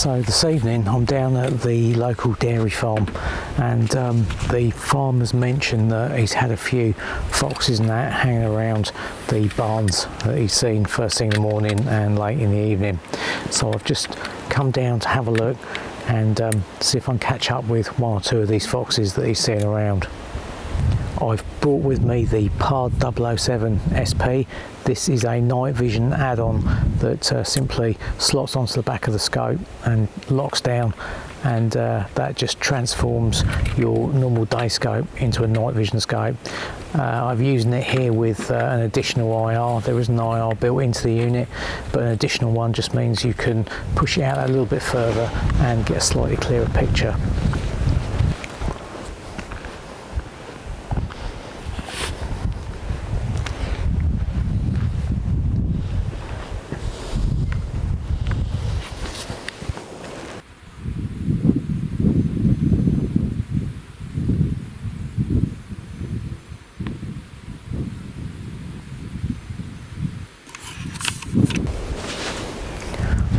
So this evening I'm down at the local dairy farm, and the farmer's mentioned that he's had a few foxes and that hanging around the barns that he's seen first thing in the morning and late in the evening. So I've just come down to have a look and see if I can catch up with one or two of these foxes that he's seen around. I've brought with me the PARD 007 SP. This is a night vision add-on that simply slots onto the back of the scope and locks down, and that just transforms your normal day scope into a night vision scope. I've using it here with an additional IR. There is an IR built into the unit, but an additional one just means you can push it out a little bit further and get a slightly clearer picture.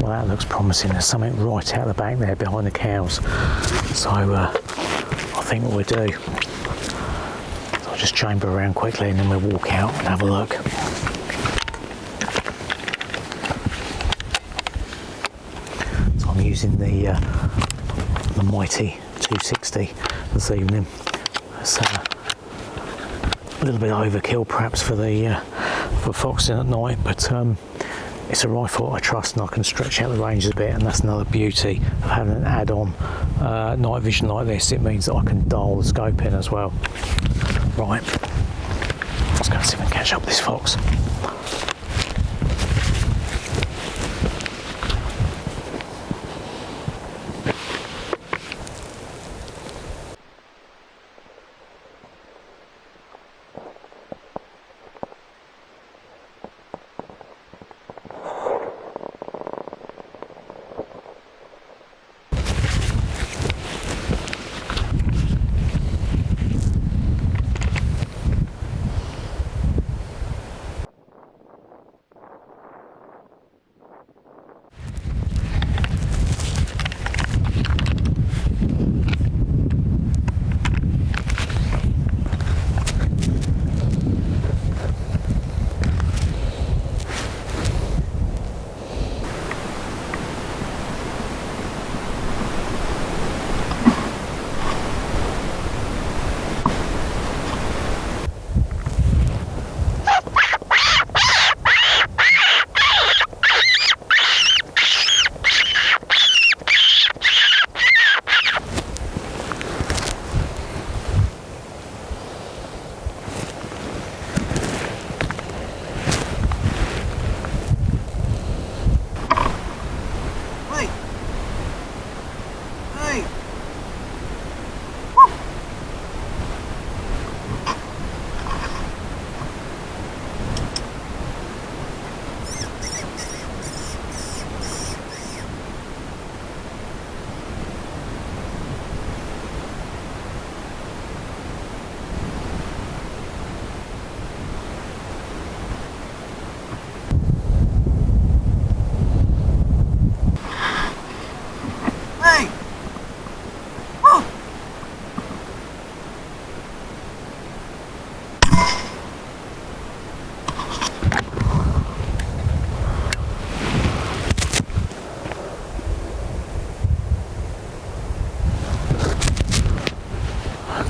Well, that looks promising. There's something right out the back there behind the cows. So I think what we'll do, so I'll just chamber around quickly and then we'll walk out and have a look. So I'm using the mighty 260 this evening. It's a little bit overkill perhaps for foxing at night, but it's a rifle I trust and I can stretch out the range a bit, and that's another beauty of having an add-on night vision like this. It means that I can dial the scope in as well. Right, let's go and see if I can catch up with this fox.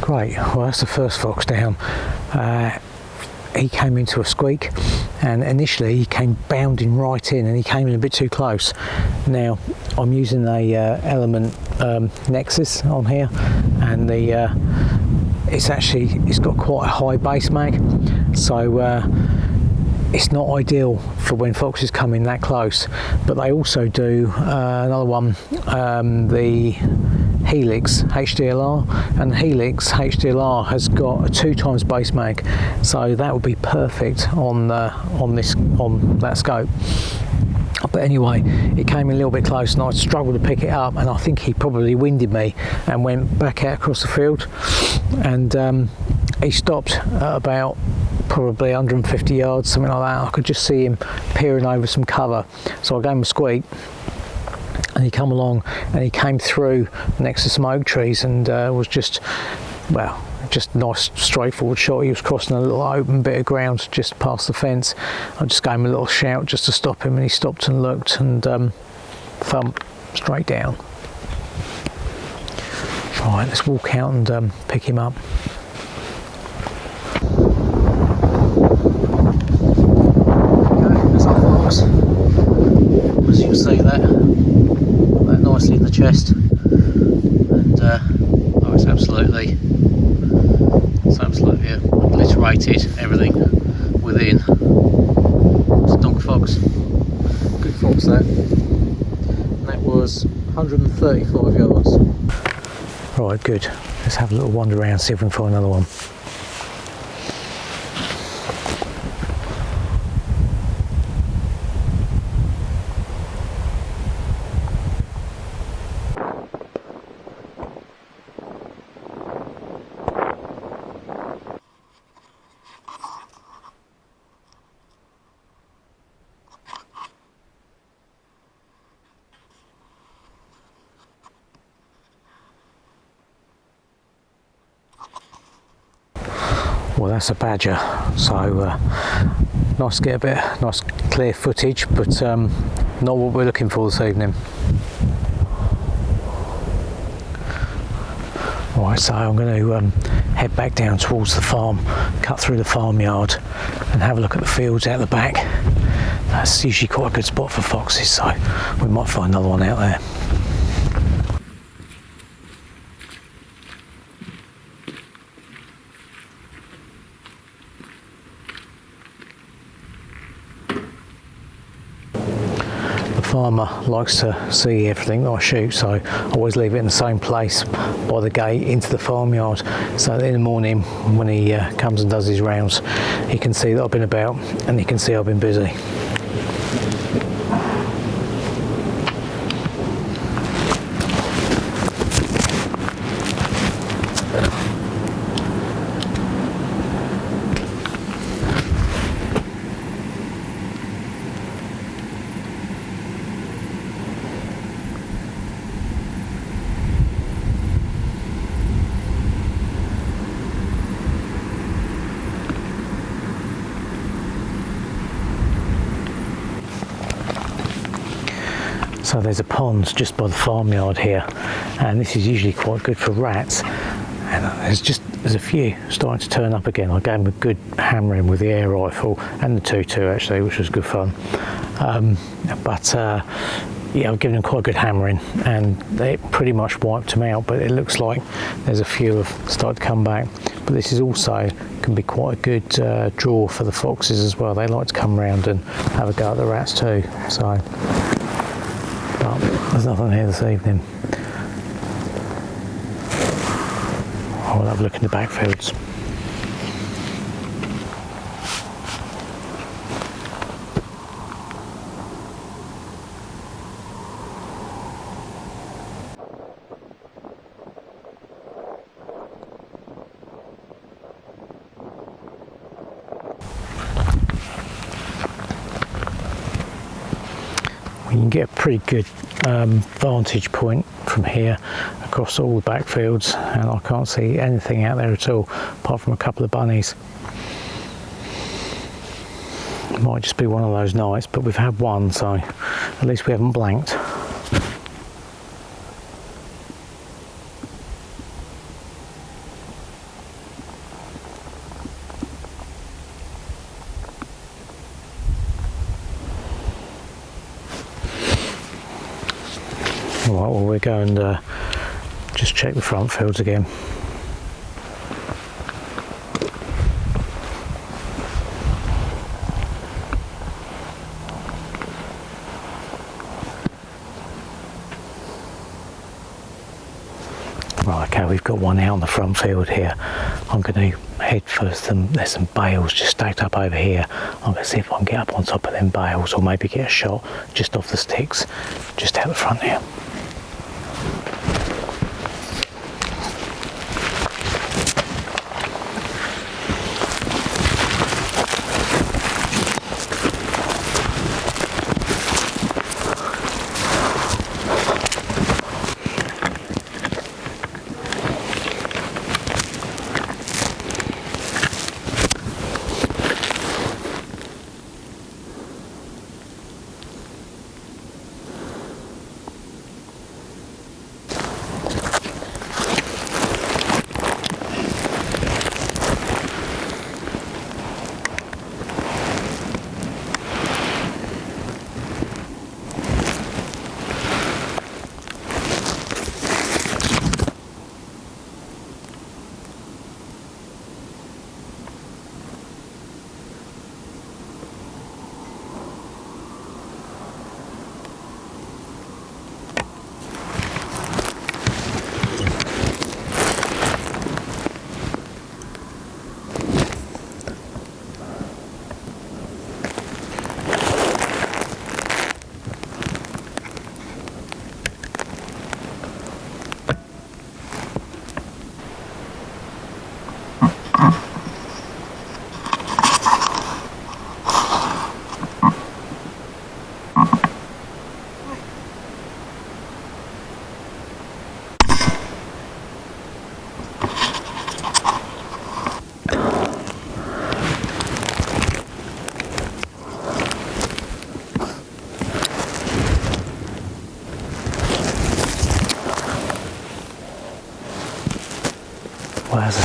Great, well that's the first fox down. He came into a squeak, and initially he came bounding right in, and he came in a bit too close. Now I'm using a Element Nexus on here, and it's got quite a high base mag, so it's not ideal for when foxes come in that close. But they also do another one, the Helix HDLR, and Helix HDLR has got a 2 times base mag, so that would be perfect on that scope. But anyway, it came in a little bit close and I struggled to pick it up, and I think he probably winded me and went back out across the field, and he stopped at about probably 150 yards, something like that. I could just see him peering over some cover, so I gave him a squeak and and he come along and he came through next to some oak trees, and was just, well, just nice straightforward shot. He was crossing a little open bit of ground just past the fence. I just gave him a little shout just to stop him, and he stopped and looked, and thump straight down. Right, let's walk out and pick him up. There's our fox. As you can see that nicely in the chest, and oh, it's absolutely obliterated everything within. Stonk fox, good fox that. And that was 135 yards. Right, good. Let's have a little wander around, see if we can find another one. Well, that's a badger, so nice to get a bit nice clear footage, but not what we're looking for this evening. Right, so I'm going to head back down towards the farm, cut through the farmyard and have a look at the fields out the back. That's usually quite a good spot for foxes, so we might find another one out there. Farmer likes to see everything that I shoot, so I always leave it in the same place by the gate into the farmyard, so that in the morning when he comes and does his rounds, he can see that I've been about and he can see I've been busy. So there's a pond just by the farmyard here, and this is usually quite good for rats, and there's a few starting to turn up again. I gave them a good hammering with the air rifle and the 2.2 actually, which was good fun. Yeah, I've given them quite a good hammering and they pretty much wiped them out, but it looks like there's a few have started to come back. But this is also can be quite a good draw for the foxes as well. They like to come around and have a go at the rats too. So, but there's nothing here this evening. I'll have a look in the backfields. You can get a pretty good vantage point from here across all the backfields, and I can't see anything out there at all apart from a couple of bunnies. It might just be one of those nights, but we've had one, so at least we haven't blanked. Right, well, we'll go and just check the front fields again. Right, okay, we've got one out on the front field here. I'm going to head for there's some bales just stacked up over here. I'm going to see if I can get up on top of them bales, or maybe get a shot just off the sticks, just out the front here.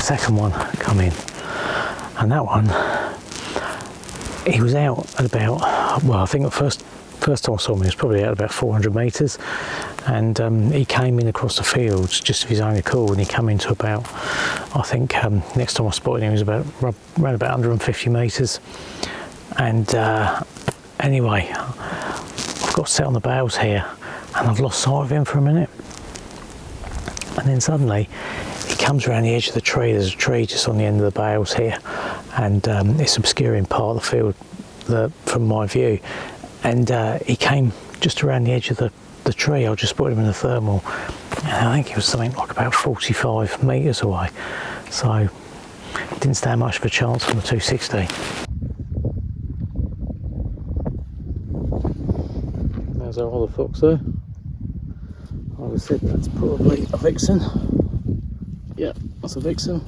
second one come in, and that one, he was out at about, well, I think the first time I saw him, he was probably out about 400 metres, and he came in across the fields just of his own accord, and he came into about, I think next time I spotted him, he was about around about 150 metres. And anyway, I've got set on the bales here, and I've lost sight of him for a minute, and then suddenly he comes around the edge of the tree. There's a tree just on the end of the bales here, and it's obscuring part of the field from my view, and he came just around the edge of the tree. I just spotted him in the thermal, and I think he was something like about 45 metres away, so didn't stand much of a chance from the 260. There's our other fox there. I would have said that's probably a vixen. Yeah, that's a vixen,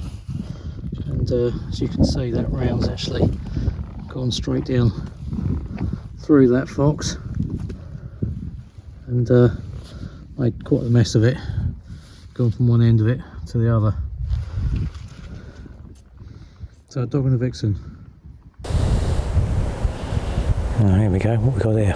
and as you can see, that round's actually gone straight down through that fox, and made quite a mess of it, gone from one end of it to the other. So a dog and a vixen. Oh, here we go, what we got here?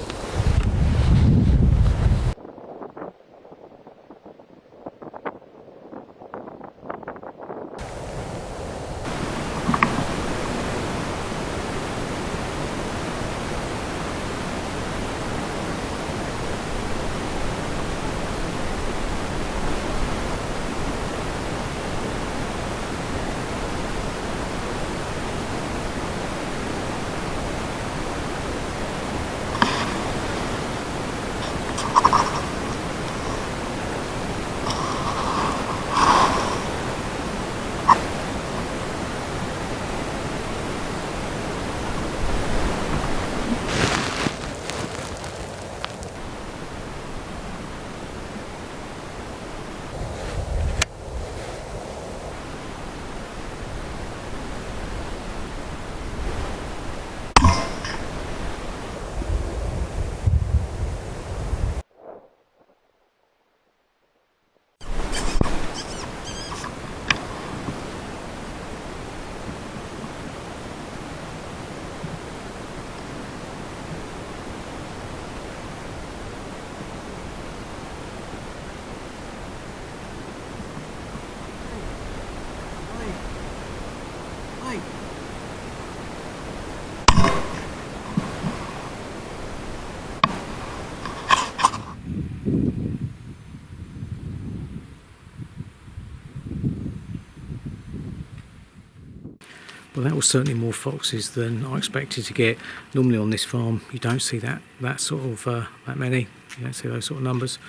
Well, that was certainly more foxes than I expected to get. Normally on this farm you don't see that sort of that many. You don't see those sort of numbers.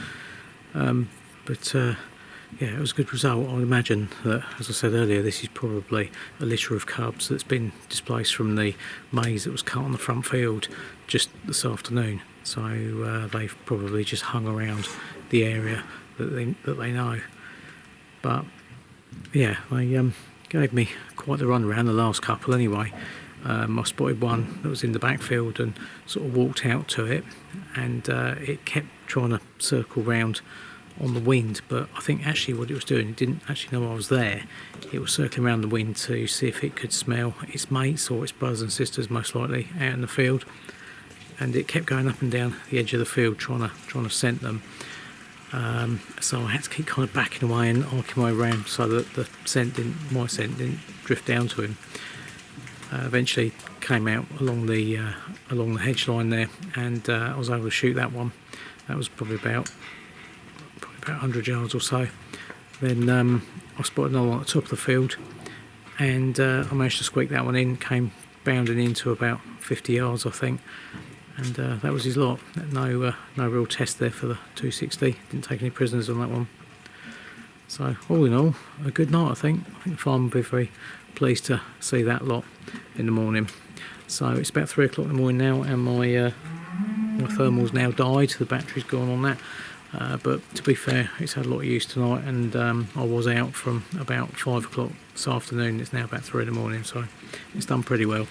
Yeah, it was a good result. I would imagine that, as I said earlier, this is probably a litter of cubs that's been displaced from the maize that was cut on the front field just this afternoon. So they've probably just hung around the area that they know. But yeah, they gave me quite the run around, the last couple anyway. I spotted one that was in the backfield and sort of walked out to it, and it kept trying to circle round on the wind, but I think actually what it was doing, it didn't actually know I was there. It was circling around the wind to see if it could smell its mates or its brothers and sisters, most likely out in the field, and it kept going up and down the edge of the field trying to scent them. So I had to keep kind of backing away and arcing my way around so that my scent didn't drift down to him. Eventually came out along the hedge line there, and I was able to shoot that one. That was probably about 100 yards or so. Then I spotted another one at the top of the field, and I managed to squeak that one in. Came bounding into about 50 yards, I think, and that was his lot. No real test there for the 260. Didn't take any prisoners on that one. So all in all, a good night, I think. I think the farm will be very pleased to see that lot in the morning. So it's about 3 o'clock in the morning now, and my thermal's now died. The battery's gone on that. But to be fair, it's had a lot of use tonight, and I was out from about 5 o'clock this afternoon. It's now about 3 in the morning, so it's done pretty well.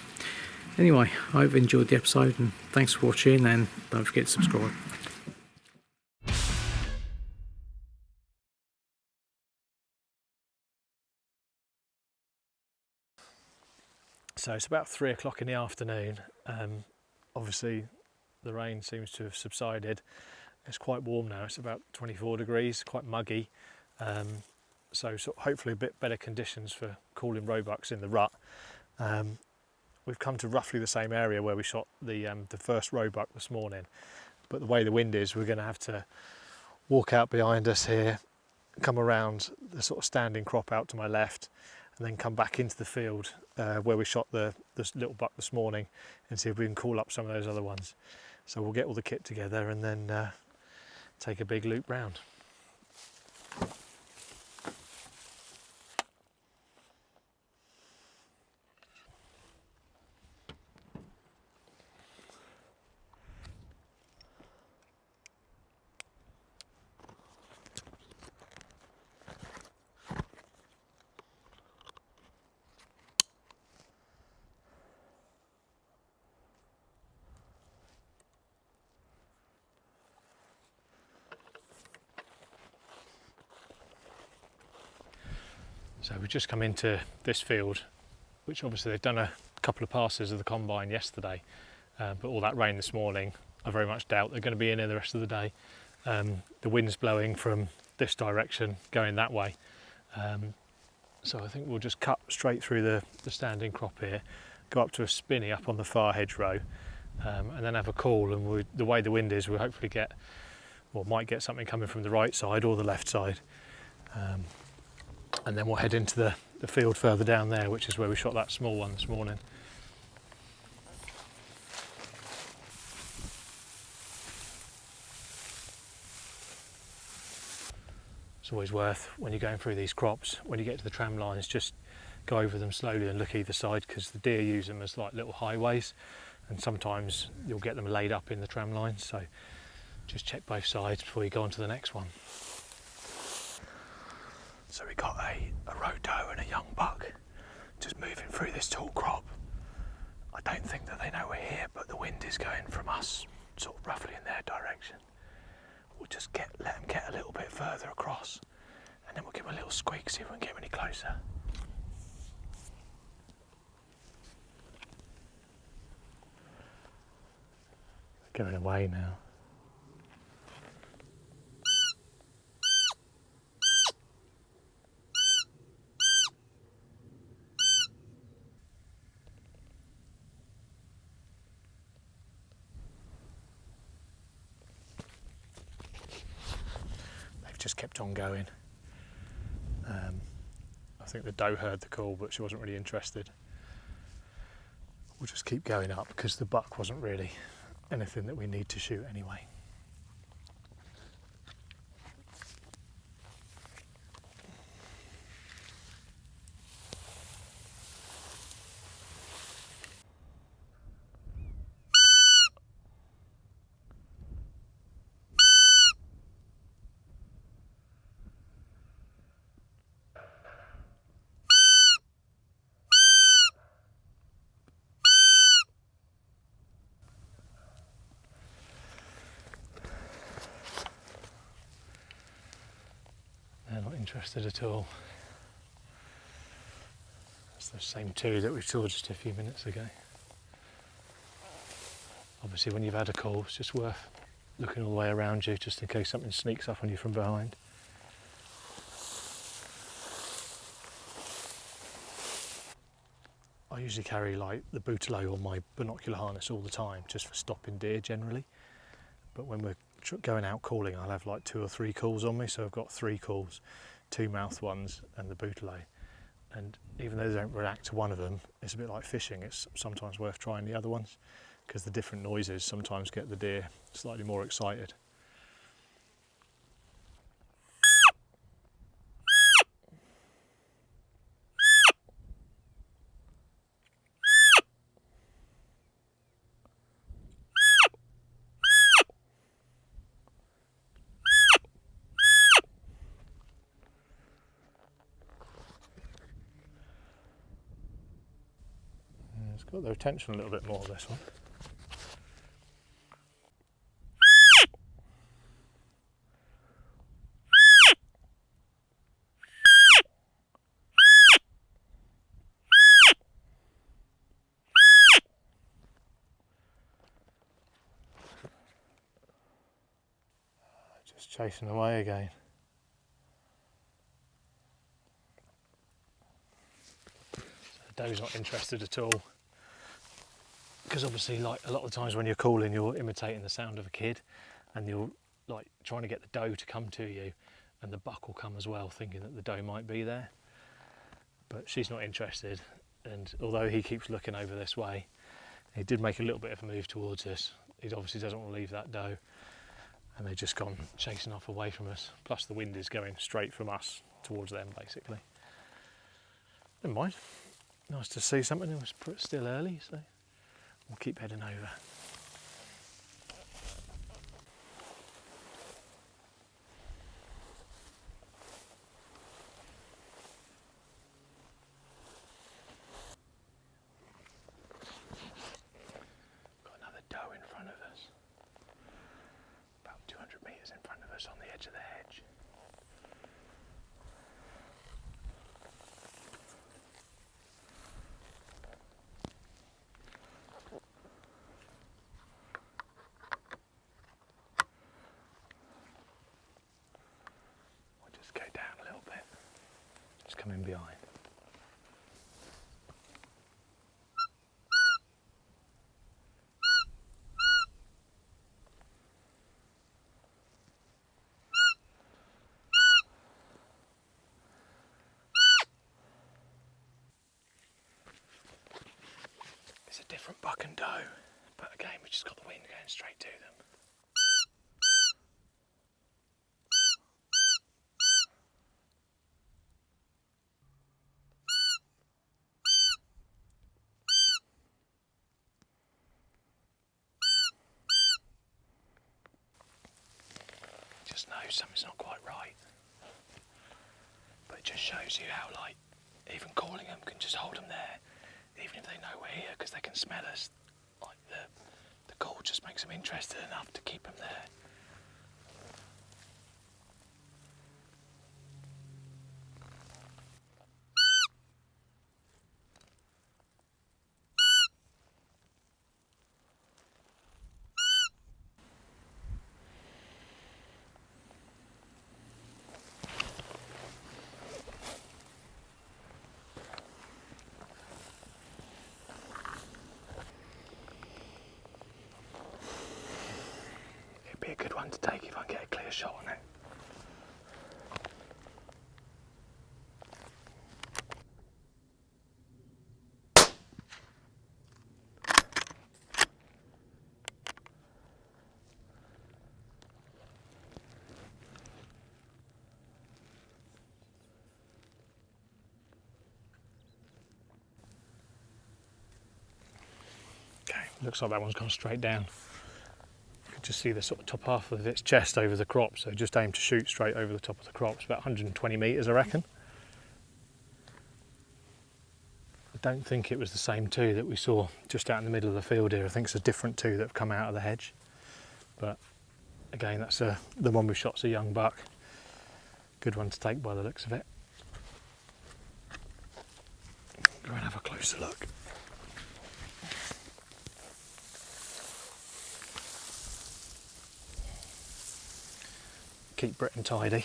Anyway, I hope you enjoyed the episode, and thanks for watching, and don't forget to subscribe. So it's about 3 o'clock in the afternoon. Obviously the rain seems to have subsided. It's quite warm now, it's about 24 degrees, quite muggy. So hopefully a bit better conditions for calling roebucks in the rut. We've come to roughly the same area where we shot the first roebuck this morning, but the way the wind is, we're going to have to walk out behind us here, come around the sort of standing crop out to my left, and then come back into the field where we shot this little buck this morning, and see if we can call up some of those other ones. So we'll get all the kit together and then take a big loop round. So we've just come into this field, which obviously they've done a couple of passes of the combine yesterday, but all that rain this morning, I very much doubt they're going to be in here the rest of the day. The wind's blowing from this direction, going that way. So I think we'll just cut straight through the standing crop here, go up to a spinney up on the far hedgerow, and then have a call. And the way the wind is, we'll hopefully get, or might get something coming from the right side or the left side. And then we'll head into the field further down there, which is where we shot that small one this morning. It's always worth, when you're going through these crops, when you get to the tram lines, just go over them slowly and look either side, because the deer use them as like little highways, and sometimes you'll get them laid up in the tram lines, so just check both sides before you go on to the next one. So we got a roe doe and a young buck just moving through this tall crop. I don't think that they know we're here, but the wind is going from us sort of roughly in their direction. We'll just let them get a little bit further across, and then we'll give them a little squeak, see if we can get them any closer. They're going away now. Just kept on going. I think the doe heard the call, but she wasn't really interested. We'll just keep going up because the buck wasn't really anything that we need to shoot anyway. They're not interested at all. It's the same two that we saw just a few minutes ago. Obviously when you've had a call, it's just worth looking all the way around you just in case something sneaks up on you from behind. I usually carry like the bouteloe on my binocular harness all the time just for stopping deer generally, but when we're going out calling, I'll have like 2 or 3 calls on me, so I've got 3 calls, 2 mouth ones and the bouteloe. And even though they don't react to one of them, it's a bit like fishing. It's sometimes worth trying the other ones because the different noises sometimes get the deer slightly more excited. It's got their attention a little bit more, this one. It's chasing away again. So the doe's not interested at all, because obviously, like a lot of the times when you're calling, you're imitating the sound of a kid, and you're like trying to get the doe to come to you, and the buck will come as well, thinking that the doe might be there. But she's not interested, and although he keeps looking over this way, he did make a little bit of a move towards us. He obviously doesn't want to leave that doe, and they've just gone chasing off away from us. Plus the wind is going straight from us towards them, basically. Never mind. Nice to see something. It was still early, so we'll keep heading over. Got another doe in front of us. About 200 metres in front of us on the edge of the hedge. Go down a little bit, just come in behind. It's a different buck and doe, but again we just got the wind going straight to them. Just know something's not quite right, but it just shows you how, like, even calling them can just hold them there, even if they know we're here, because they can smell us. Like the call just makes them interested enough to keep them there. Be a good one to take if I can get a clear shot on it. Okay, looks like that one's gone straight down. Just see the sort of top half of its chest over the crop, so just aim to shoot straight over the top of the crop. It's about 120 metres, I reckon. I don't think it was the same two that we saw just out in the middle of the field here. I think it's a different two that have come out of the hedge. But again, that's the one we shot's a young buck. Good one to take by the looks of it. Go and have a closer look. Keep Britain tidy.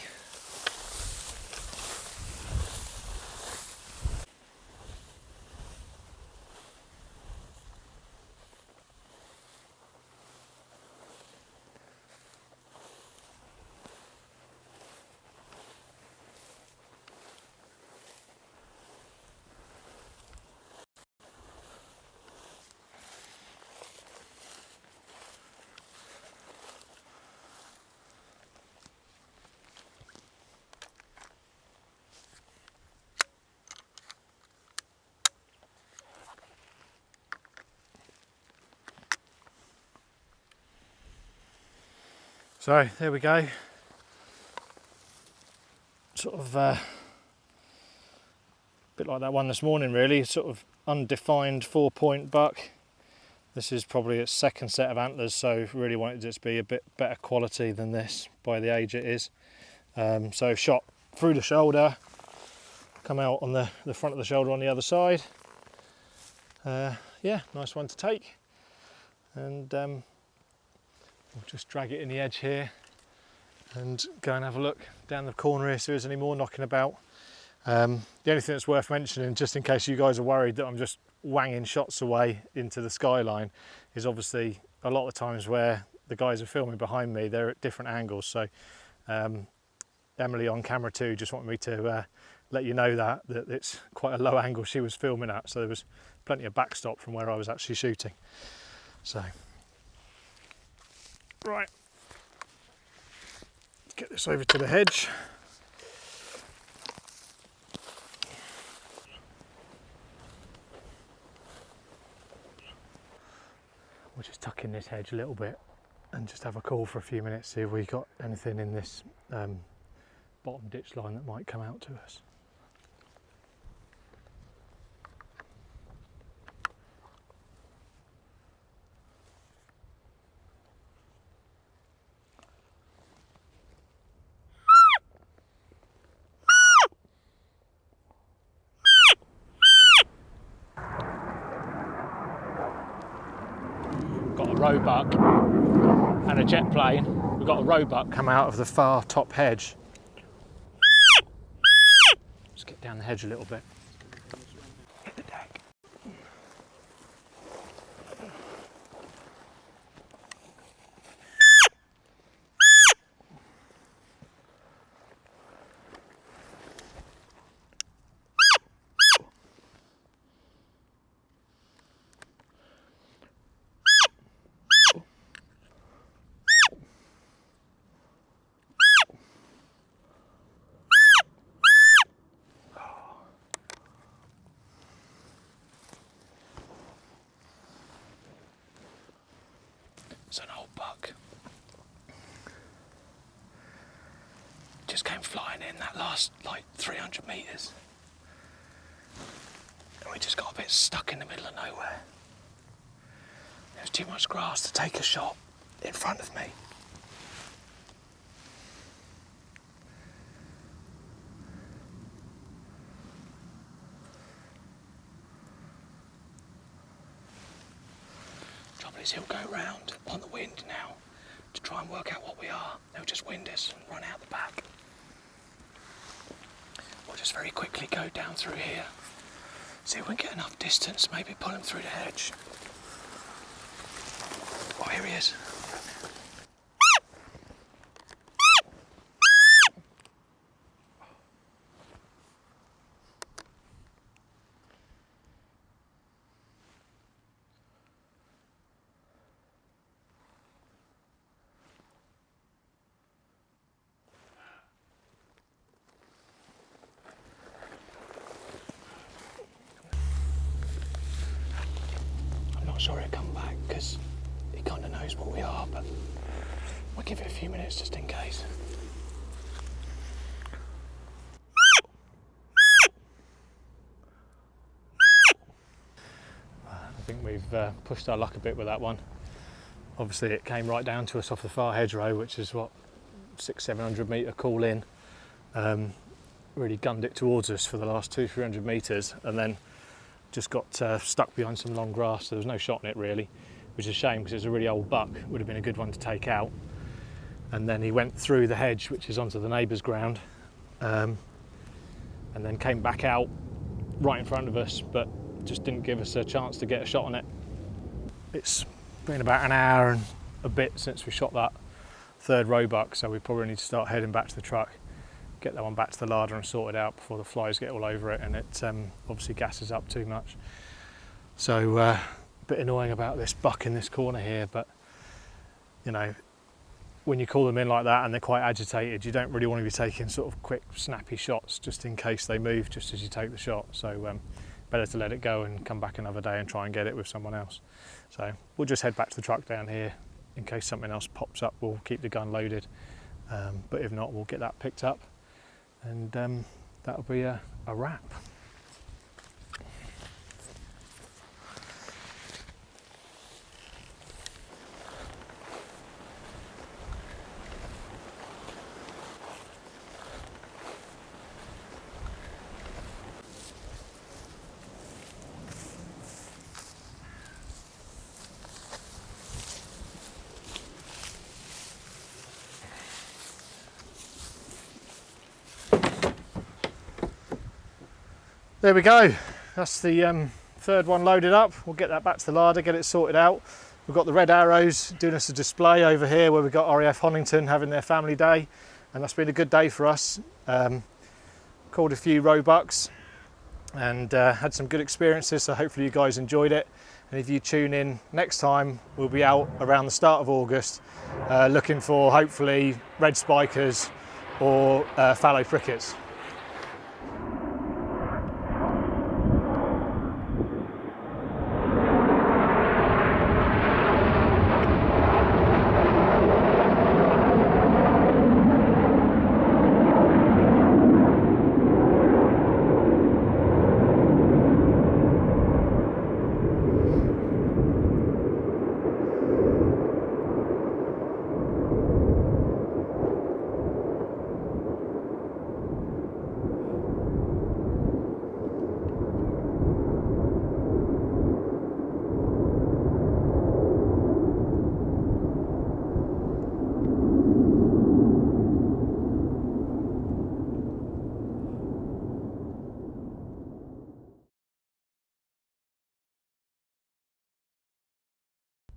So there we go. Sort of a bit like that one this morning, really. Sort of undefined 4-point buck. This is probably its second set of antlers, so really wanted it to be a bit better quality than this by the age it is. So shot through the shoulder, come out on the front of the shoulder on the other side. Yeah, nice one to take. And we'll just drag it in the edge here and go and have a look down the corner here, see if there's any more knocking about. The only thing that's worth mentioning, just in case you guys are worried that I'm just wanging shots away into the skyline, is obviously a lot of the times where the guys are filming behind me, they're at different angles. So Emily on camera too just wanted me to let you know that it's quite a low angle she was filming at, so there was plenty of backstop from where I was actually shooting. So, right, let's get this over to the hedge. We'll just tuck in this hedge a little bit and just have a call for a few minutes, see if we got anything in this bottom ditch line that might come out to us. Got a roebuck and a jet plane. We've got a roebuck come out of the far top hedge. Let's get down the hedge a little bit. Hit the deck. It's an old buck. Just came flying in that last like 300 metres. And we just got a bit stuck in the middle of nowhere. There was too much grass to take a shot in front of me. Trouble is, he'll go round on the wind now to try and work out what we are. They'll just wind us and run out the back. We'll just very quickly go down through here, see if we can get enough distance, maybe pull him through the hedge. Oh, here he is. I'm not sure he'll come back because he kind of knows what we are, but we'll give it a few minutes just in case. I think we've pushed our luck a bit with that one. Obviously it came right down to us off the far hedgerow, which is what, 600-700 metre call in. Really gunned it towards us for the last 200-300 metres and then just got stuck behind some long grass, so there was no shot in it really, which is a shame because it's a really old buck. Would have been a good one to take out. And then he went through the hedge, which is onto the neighbour's ground, and then came back out right in front of us, but just didn't give us a chance to get a shot on it. It's been about an hour and a bit since we shot that third roebuck, so we probably need to start heading back to the truck, get that one back to the larder and sort it out before the flies get all over it and it obviously gasses up too much. So a bit annoying about this buck in this corner here, but you know, when you call them in like that and they're quite agitated, you don't really want to be taking sort of quick snappy shots just in case they move just as you take the shot. So better to let it go and come back another day and try and get it with someone else. So we'll just head back to the truck down here. In case something else pops up, we'll keep the gun loaded, but if not, we'll get that picked up and that'll be a wrap. There we go. That's the third one loaded up. We'll get that back to the larder, get it sorted out. We've got the red arrows doing us a display over here where we've got RAF Honington having their family day, and that's been a good day for us. Called a few roebucks and had some good experiences, so hopefully you guys enjoyed it. And if you tune in next time, we'll be out around the start of August looking for hopefully red spikers or fallow prickets.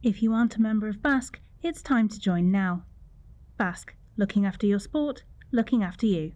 If you aren't a member of BASC, it's time to join now. BASC, looking after your sport, looking after you.